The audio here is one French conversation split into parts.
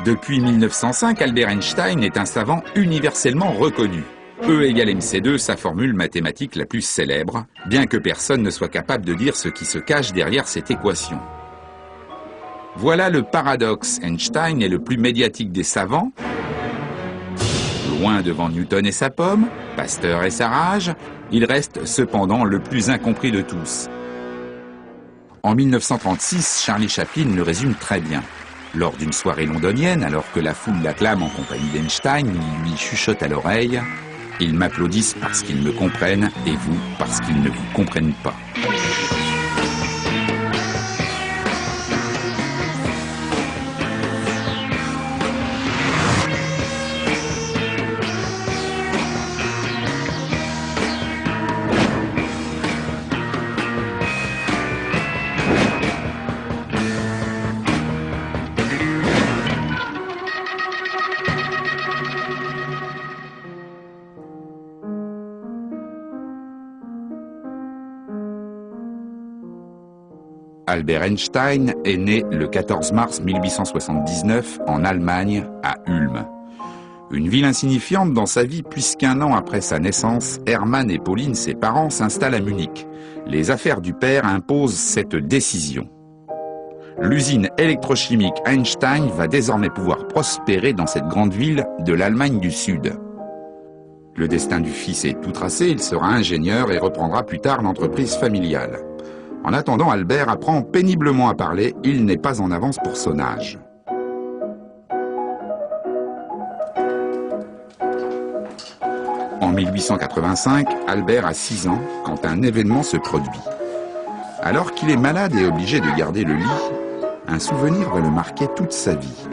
Depuis 1905, Albert Einstein est un savant universellement reconnu. E égale mc2, sa formule mathématique la plus célèbre, bien que personne ne soit capable de dire ce qui se cache derrière cette équation. Voilà le paradoxe. Einstein est le plus médiatique des savants, loin devant Newton et sa pomme, Pasteur et sa rage, il reste cependant le plus incompris de tous. En 1936, Charlie Chaplin le résume très bien. Lors d'une soirée londonienne, alors que la foule l'acclame en compagnie d'Einstein, il lui chuchote à l'oreille « Ils m'applaudissent parce qu'ils me comprennent et vous parce qu'ils ne vous comprennent pas ». Albert Einstein est né le 14 mars 1879 en Allemagne, à Ulm. Une ville insignifiante dans sa vie puisqu'un an après sa naissance, Hermann et Pauline, ses parents, s'installent à Munich. Les affaires du père imposent cette décision. L'usine électrochimique Einstein va désormais pouvoir prospérer dans cette grande ville de l'Allemagne du Sud. Le destin du fils est tout tracé, il sera ingénieur et reprendra plus tard l'entreprise familiale. En attendant, Albert apprend péniblement à parler, il n'est pas en avance pour son âge. En 1885, Albert a 6 ans quand un événement se produit. Alors qu'il est malade et obligé de garder le lit, un souvenir va le marquer toute sa vie.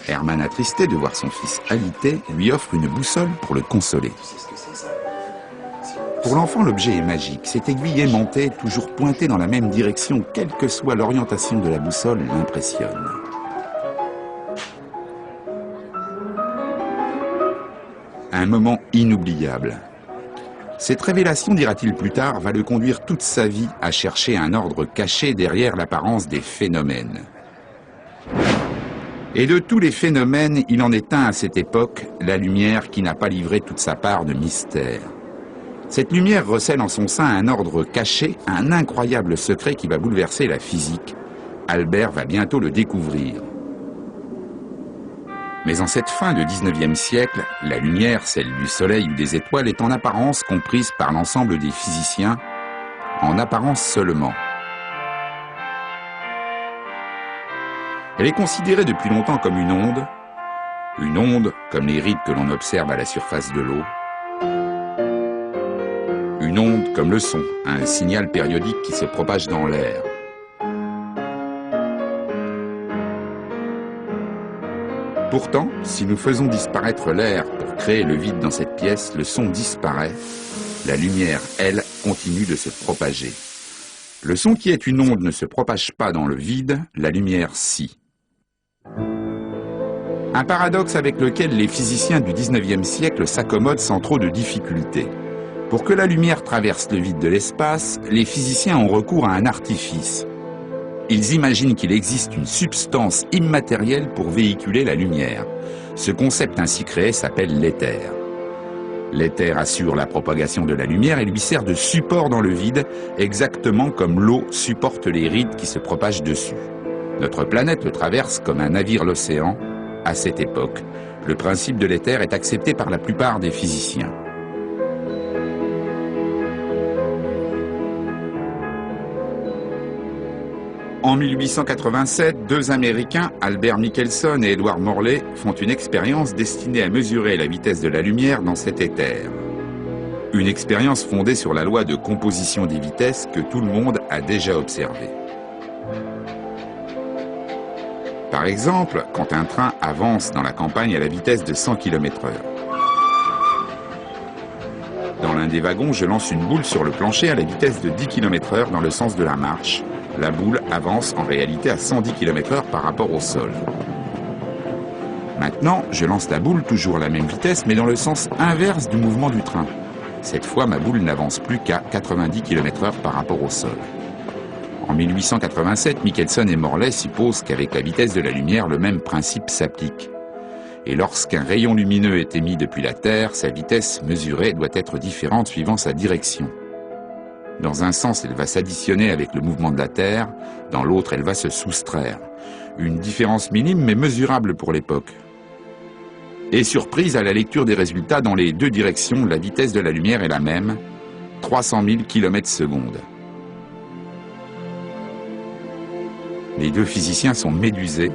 Hermann, attristé de voir son fils alité, lui offre une boussole pour le consoler. Pour l'enfant, l'objet est magique. Cette aiguille aimantée, toujours pointée dans la même direction, quelle que soit l'orientation de la boussole, l'impressionne. Un moment inoubliable. Cette révélation, dira-t-il plus tard, va le conduire toute sa vie à chercher un ordre caché derrière l'apparence des phénomènes. Et de tous les phénomènes, il en est un à cette époque, la lumière qui n'a pas livré toute sa part de mystère. Cette lumière recèle en son sein un ordre caché, un incroyable secret qui va bouleverser la physique. Albert va bientôt le découvrir. Mais en cette fin de 19e siècle, la lumière, celle du soleil ou des étoiles, est en apparence comprise par l'ensemble des physiciens, en apparence seulement. Elle est considérée depuis longtemps comme une onde comme les rides que l'on observe à la surface de l'eau, une onde comme le son, un signal périodique qui se propage dans l'air. Pourtant, si nous faisons disparaître l'air pour créer le vide dans cette pièce, le son disparaît, la lumière, elle, continue de se propager. Le son qui est une onde ne se propage pas dans le vide, la lumière si. Un paradoxe avec lequel les physiciens du 19e siècle s'accommodent sans trop de difficultés. Pour que la lumière traverse le vide de l'espace, les physiciens ont recours à un artifice. Ils imaginent qu'il existe une substance immatérielle pour véhiculer la lumière. Ce concept ainsi créé s'appelle l'éther. L'éther assure la propagation de la lumière et lui sert de support dans le vide, exactement comme l'eau supporte les rides qui se propagent dessus. Notre planète le traverse comme un navire l'océan. À cette époque, le principe de l'éther est accepté par la plupart des physiciens. En 1887, 2 Américains, Albert Michelson et Edward Morley, font une expérience destinée à mesurer la vitesse de la lumière dans cet éther. Une expérience fondée sur la loi de composition des vitesses que tout le monde a déjà observée. Par exemple, quand un train avance dans la campagne à la vitesse de 100 km/h. Dans l'un des wagons, je lance une boule sur le plancher à la vitesse de 10 km/h dans le sens de la marche. La boule avance en réalité à 110 km/h par rapport au sol. Maintenant, je lance la boule toujours à la même vitesse, mais dans le sens inverse du mouvement du train. Cette fois, ma boule n'avance plus qu'à 90 km/h par rapport au sol. En 1887, Michelson et Morley supposent qu'avec la vitesse de la lumière, le même principe s'applique. Et lorsqu'un rayon lumineux est émis depuis la Terre, sa vitesse mesurée doit être différente suivant sa direction. Dans un sens, elle va s'additionner avec le mouvement de la Terre, dans l'autre, elle va se soustraire. Une différence minime mais mesurable pour l'époque. Et surprise à la lecture des résultats, dans les deux directions, la vitesse de la lumière est la même, 300 000 km/s. Les deux physiciens sont médusés.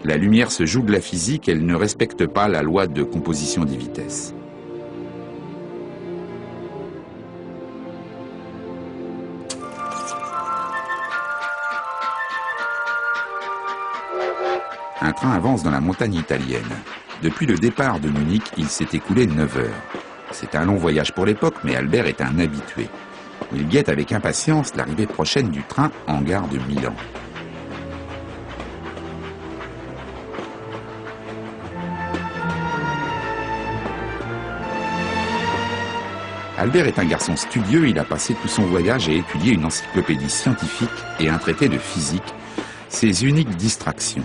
La lumière se joue de la physique, elle ne respecte pas la loi de composition des vitesses. Un train avance dans la montagne italienne. Depuis le départ de Munich, il s'est écoulé 9 heures. C'est un long voyage pour l'époque, mais Albert est un habitué. Il guette avec impatience l'arrivée prochaine du train en gare de Milan. Albert est un garçon studieux, il a passé tout son voyage à étudier une encyclopédie scientifique et un traité de physique, ses uniques distractions.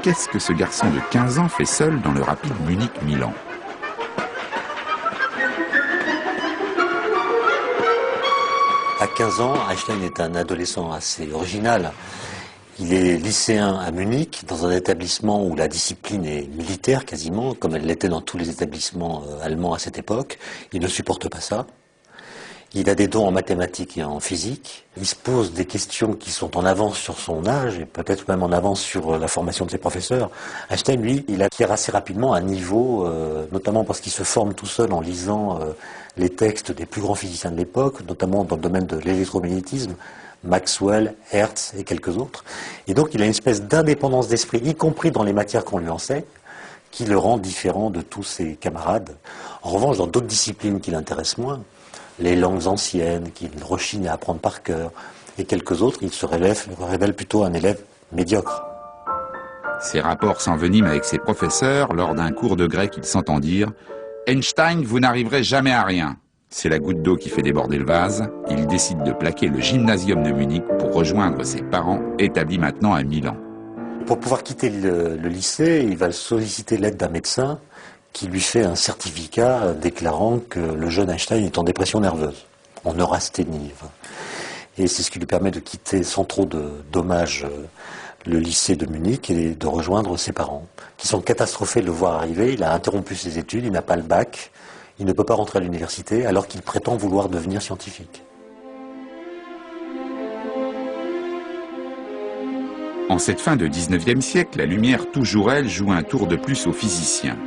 Qu'est-ce que ce garçon de 15 ans fait seul dans le rapide Munich-Milan ? À 15 ans, Einstein est un adolescent assez original. Il est lycéen à Munich, dans un établissement où la discipline est militaire quasiment, comme elle l'était dans tous les établissements allemands à cette époque. Il ne supporte pas ça. Il a des dons en mathématiques et en physique. Il se pose des questions qui sont en avance sur son âge et peut-être même en avance sur la formation de ses professeurs. Einstein, lui, il acquiert assez rapidement un niveau, notamment parce qu'il se forme tout seul en lisant les textes des plus grands physiciens de l'époque, notamment dans le domaine de l'électromagnétisme, Maxwell, Hertz et quelques autres. Et donc il a une espèce d'indépendance d'esprit, y compris dans les matières qu'on lui enseigne, qui le rend différent de tous ses camarades. En revanche, dans d'autres disciplines qui l'intéressent moins, les langues anciennes, qu'il rechigne à apprendre par cœur, et quelques autres, il se révèle plutôt un élève médiocre. Ses rapports s'enveniment avec ses professeurs. Lors d'un cours de grec, il s'entend dire « Einstein, vous n'arriverez jamais à rien ». C'est la goutte d'eau qui fait déborder le vase. Il décide de plaquer le gymnasium de Munich pour rejoindre ses parents, établis maintenant à Milan. Pour pouvoir quitter le lycée, il va solliciter l'aide d'un médecin qui lui fait un certificat déclarant que le jeune Einstein est en dépression nerveuse, en neurasthénie. Et c'est ce qui lui permet de quitter sans trop de dommages le lycée de Munich et de rejoindre ses parents, qui sont catastrophés de le voir arriver. Il a interrompu ses études, il n'a pas le bac, il ne peut pas rentrer à l'université alors qu'il prétend vouloir devenir scientifique. En cette fin de 19e siècle, la lumière, toujours elle, joue un tour de plus aux physiciens.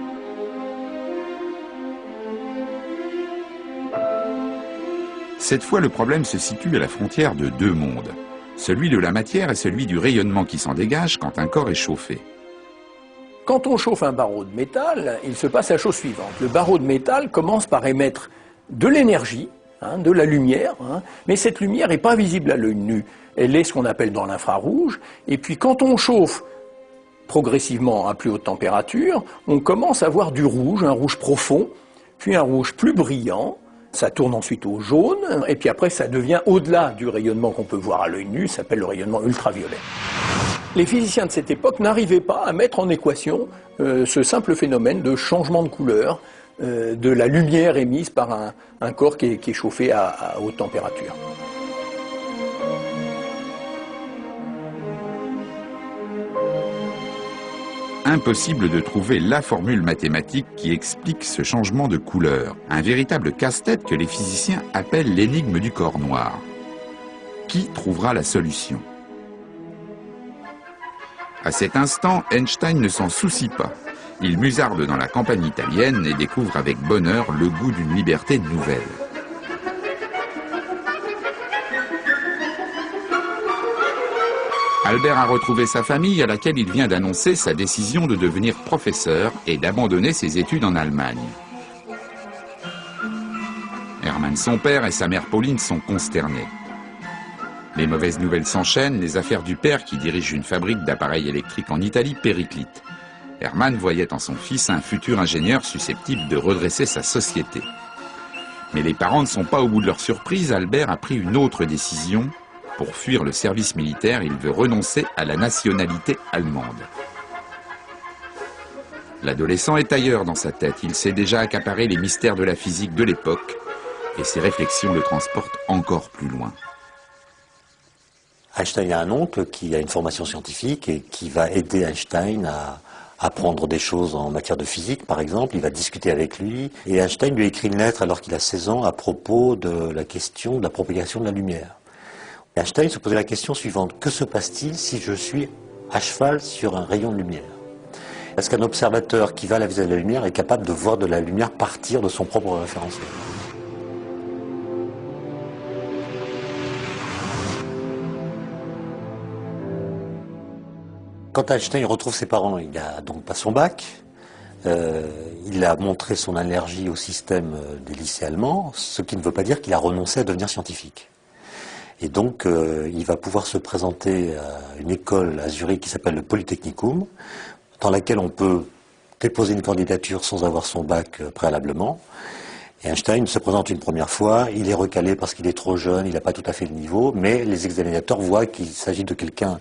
Cette fois, le problème se situe à la frontière de deux mondes, celui de la matière et celui du rayonnement qui s'en dégage quand un corps est chauffé. Quand on chauffe un barreau de métal, il se passe la chose suivante. Le barreau de métal commence par émettre de l'énergie, de la lumière, mais cette lumière n'est pas visible à l'œil nu. Elle est ce qu'on appelle dans l'infrarouge, et puis quand on chauffe progressivement à plus haute température, on commence à voir du rouge, un rouge profond, puis un rouge plus brillant. Ça tourne ensuite au jaune, et puis après ça devient au-delà du rayonnement qu'on peut voir à l'œil nu, ça s'appelle le rayonnement ultraviolet. Les physiciens de cette époque n'arrivaient pas à mettre en équation ce simple phénomène de changement de couleur de la lumière émise par un corps qui est chauffé à haute température. Impossible de trouver la formule mathématique qui explique ce changement de couleur. Un véritable casse-tête que les physiciens appellent l'énigme du corps noir. Qui trouvera la solution ? À cet instant, Einstein ne s'en soucie pas. Il musarde dans la campagne italienne et découvre avec bonheur le goût d'une liberté nouvelle. Albert a retrouvé sa famille à laquelle il vient d'annoncer sa décision de devenir professeur et d'abandonner ses études en Allemagne. Hermann, son père, et sa mère Pauline sont consternés. Les mauvaises nouvelles s'enchaînent, les affaires du père qui dirige une fabrique d'appareils électriques en Italie périclitent. Hermann voyait en son fils un futur ingénieur susceptible de redresser sa société. Mais les parents ne sont pas au bout de leur surprise. Albert a pris une autre décision. Pour fuir le service militaire, il veut renoncer à la nationalité allemande. L'adolescent est ailleurs dans sa tête. Il sait déjà accaparer les mystères de la physique de l'époque et ses réflexions le transportent encore plus loin. Einstein a un oncle qui a une formation scientifique et qui va aider Einstein à apprendre des choses en matière de physique, par exemple. Il va discuter avec lui. Et Einstein lui écrit une lettre alors qu'il a 16 ans à propos de la question de la propagation de la lumière. Einstein se posait la question suivante. Que se passe-t-il si je suis à cheval sur un rayon de lumière? Est-ce qu'un observateur qui va à la vitesse de la lumière est capable de voir de la lumière partir de son propre référentiel? Quand Einstein retrouve ses parents, il n'a donc pas son bac. Il a montré son allergie au système des lycées allemands, ce qui ne veut pas dire qu'il a renoncé à devenir scientifique. Et donc, il va pouvoir se présenter à une école à Zurich qui s'appelle le Polytechnicum, dans laquelle on peut déposer une candidature sans avoir son bac préalablement. Et Einstein se présente une première fois, il est recalé parce qu'il est trop jeune, il n'a pas tout à fait le niveau, mais les examinateurs voient qu'il s'agit de quelqu'un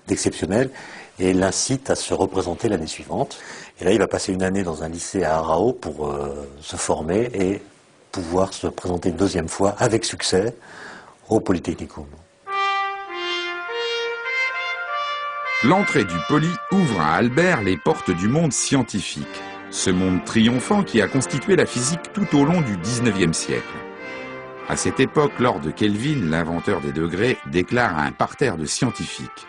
d'exceptionnel et l'incitent à se représenter l'année suivante. Et là, il va passer une année dans un lycée à Aarau pour se former et pouvoir se présenter une deuxième fois avec succès au Polytechnicum. L'entrée du Poly ouvre à Albert les portes du monde scientifique. Ce monde triomphant qui a constitué la physique tout au long du XIXe siècle. À cette époque, Lord Kelvin, l'inventeur des degrés, déclare à un parterre de scientifiques: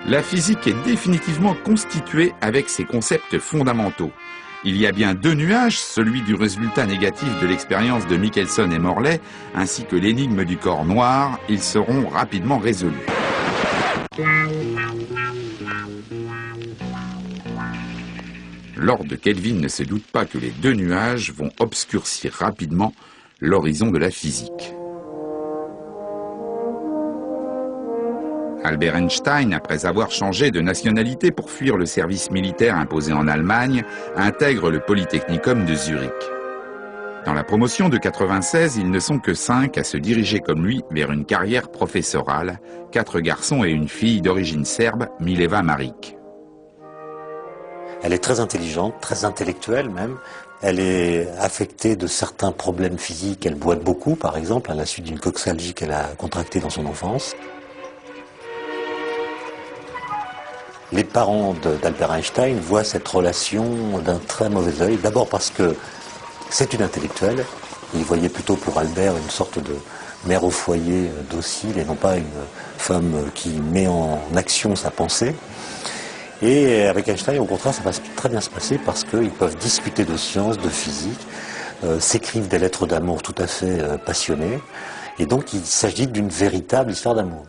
la physique est définitivement constituée avec ses concepts fondamentaux. Il y a bien deux nuages, celui du résultat négatif de l'expérience de Michelson et Morley, ainsi que l'énigme du corps noir. Ils seront rapidement résolus. Lord Kelvin ne se doute pas que les deux nuages vont obscurcir rapidement l'horizon de la physique. Albert Einstein, après avoir changé de nationalité pour fuir le service militaire imposé en Allemagne, intègre le Polytechnicum de Zurich. Dans la promotion de 96, ils ne sont que 5 à se diriger comme lui vers une carrière professorale, 4 garçons et une fille d'origine serbe, Mileva Maric. Elle est très intelligente, très intellectuelle même. Elle est affectée de certains problèmes physiques. Elle boite beaucoup, par exemple, à la suite d'une coxalgie qu'elle a contractée dans son enfance. Les parents d'Albert Einstein voient cette relation d'un très mauvais œil. D'abord parce que c'est une intellectuelle. Ils voyaient plutôt pour Albert une sorte de mère au foyer docile et non pas une femme qui met en action sa pensée. Et avec Einstein, au contraire, ça va très bien se passer parce qu'ils peuvent discuter de sciences, de physique, s'écrivent des lettres d'amour tout à fait passionnées. Et donc, il s'agit d'une véritable histoire d'amour.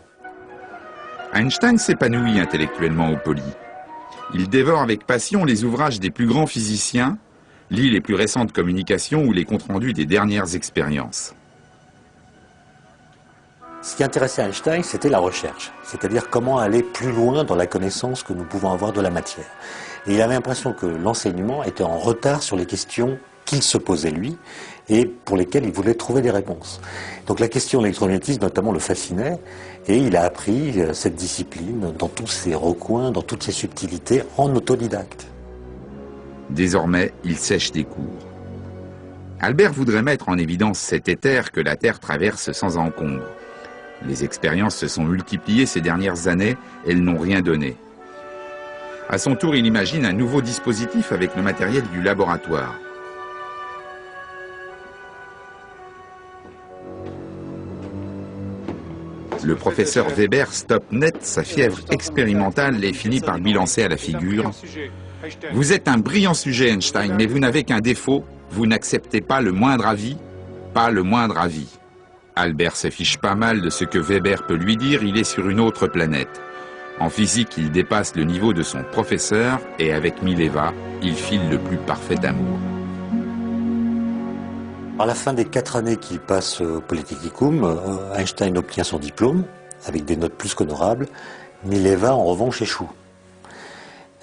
Einstein s'épanouit intellectuellement au Poly. Il dévore avec passion les ouvrages des plus grands physiciens, lit les plus récentes communications ou les comptes rendus des dernières expériences. Ce qui intéressait Einstein, c'était la recherche, c'est-à-dire comment aller plus loin dans la connaissance que nous pouvons avoir de la matière. Et il avait l'impression que l'enseignement était en retard sur les questions qu'il se posait lui et pour lesquelles il voulait trouver des réponses. Donc la question de l'électromagnétisme notamment le fascinait et il a appris cette discipline dans tous ses recoins, dans toutes ses subtilités, en autodidacte. Désormais, il sèche des cours. Albert voudrait mettre en évidence cet éther que la Terre traverse sans encombre. Les expériences se sont multipliées ces dernières années, elles n'ont rien donné. À son tour, il imagine un nouveau dispositif avec le matériel du laboratoire. Le professeur Weber stoppe net sa fièvre expérimentale et finit par lui lancer à la figure: « Vous êtes un brillant sujet, Einstein, mais vous n'avez qu'un défaut, vous n'acceptez pas le moindre avis, pas le moindre avis. » Albert se fiche pas mal de ce que Weber peut lui dire, il est sur une autre planète. En physique, il dépasse le niveau de son professeur et avec Mileva, il file le plus parfait amour. À la fin des 4 années qu'il passe au Polytechnicum, Einstein obtient son diplôme avec des notes plus qu'honorables. Mileva, en revanche, échoue.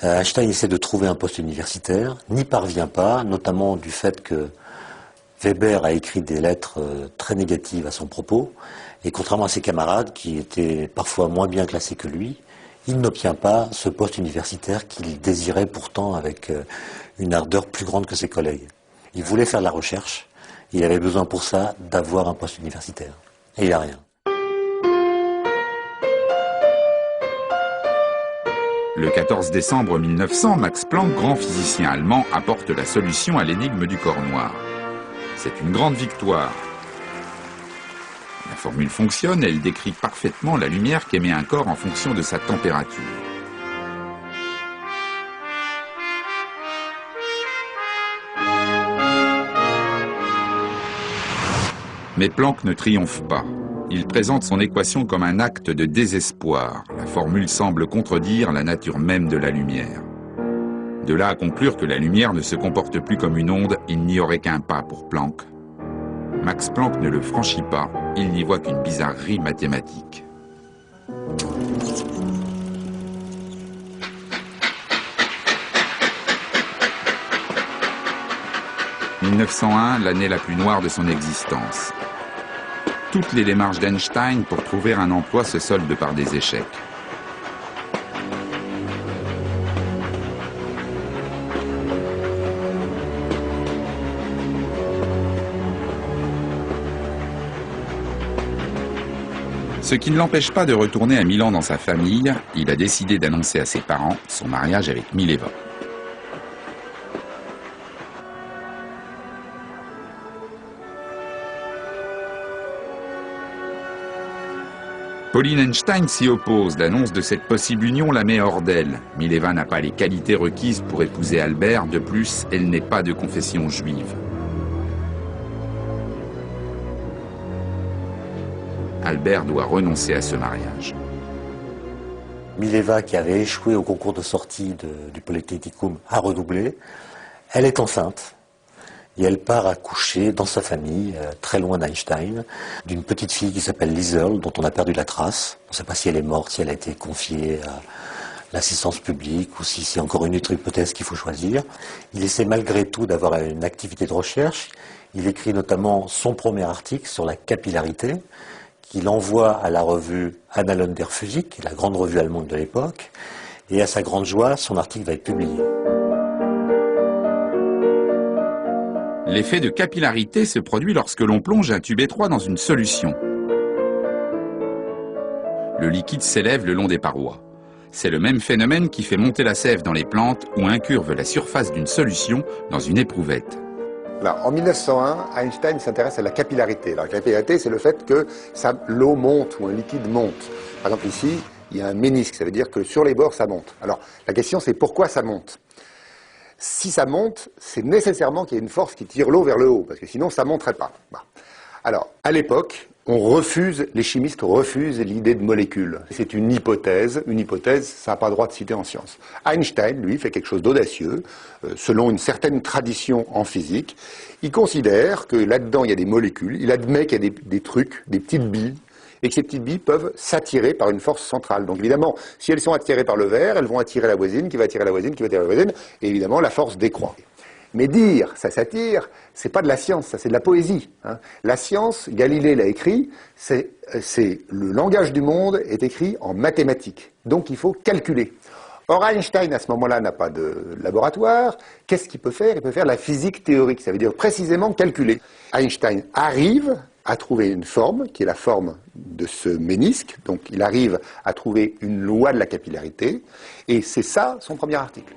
Einstein essaie de trouver un poste universitaire, n'y parvient pas, notamment du fait que Weber a écrit des lettres très négatives à son propos, et contrairement à ses camarades, qui étaient parfois moins bien classés que lui, il n'obtient pas ce poste universitaire qu'il désirait pourtant avec une ardeur plus grande que ses collègues. Il voulait faire de la recherche, il avait besoin pour ça d'avoir un poste universitaire. Et il n'a rien. Le 14 décembre 1900, Max Planck, grand physicien allemand, apporte la solution à l'énigme du corps noir. C'est une grande victoire. La formule fonctionne, elle décrit parfaitement la lumière qu'émet un corps en fonction de sa température. Mais Planck ne triomphe pas. Il présente son équation comme un acte de désespoir. La formule semble contredire la nature même de la lumière. De là à conclure que la lumière ne se comporte plus comme une onde, il n'y aurait qu'un pas pour Planck. Max Planck ne le franchit pas, il n'y voit qu'une bizarrerie mathématique. « 1901, l'année la plus noire de son existence. Toutes les démarches d'Einstein pour trouver un emploi se soldent par des échecs. Ce qui ne l'empêche pas de retourner à Milan dans sa famille, il a décidé d'annoncer à ses parents son mariage avec Mileva. Pauline Einstein s'y oppose. L'annonce de cette possible union la met hors d'elle. Mileva n'a pas les qualités requises pour épouser Albert. De plus, elle n'est pas de confession juive. Albert doit renoncer à ce mariage. Mileva, qui avait échoué au concours de sortie du Polytechnicum, a redoublé. Elle est enceinte. Et elle part accoucher dans sa famille, très loin d'Einstein, d'une petite fille qui s'appelle Liesl, dont on a perdu la trace. On ne sait pas si elle est morte, si elle a été confiée à l'assistance publique, ou si c'est encore une autre hypothèse qu'il faut choisir. Il essaie malgré tout d'avoir une activité de recherche. Il écrit notamment son premier article sur la capillarité, qu'il envoie à la revue Annalen der Physik, qui est la grande revue allemande de l'époque. Et à sa grande joie, son article va être publié. L'effet de capillarité se produit lorsque l'on plonge un tube étroit dans une solution. Le liquide s'élève le long des parois. C'est le même phénomène qui fait monter la sève dans les plantes ou incurve la surface d'une solution dans une éprouvette. Alors, en 1901, Einstein s'intéresse à la capillarité. Alors, la capillarité, c'est le fait que l'eau monte ou un liquide monte. Par exemple, ici, il y a un ménisque, ça veut dire que sur les bords, ça monte. Alors, la question, c'est pourquoi ça monte ? Si ça monte, c'est nécessairement qu'il y ait une force qui tire l'eau vers le haut, parce que sinon ça ne monterait pas. Bah. Alors, à l'époque, les chimistes refusent l'idée de molécules. C'est une hypothèse, ça n'a pas le droit de citer en science. Einstein, lui, fait quelque chose d'audacieux, selon une certaine tradition en physique. Il considère que là-dedans, il y a des molécules, il admet qu'il y a des trucs, des petites billes, et que ces petites billes peuvent s'attirer par une force centrale. Donc évidemment, si elles sont attirées par le verre, elles vont attirer la voisine, qui va attirer la voisine, qui va attirer la voisine, et évidemment la force décroît. Mais dire ça s'attire, c'est pas de la science, ça c'est de la poésie. Hein. La science, Galilée l'a écrit, c'est le langage du monde est écrit en mathématiques. Donc il faut calculer. Or Einstein à ce moment-là n'a pas de laboratoire. Qu'est-ce qu'il peut faire ? Il peut faire la physique théorique, ça veut dire précisément calculer. Einstein arrive à trouver une forme, qui est la forme de ce ménisque, donc il arrive à trouver une loi de la capillarité, et c'est ça son premier article.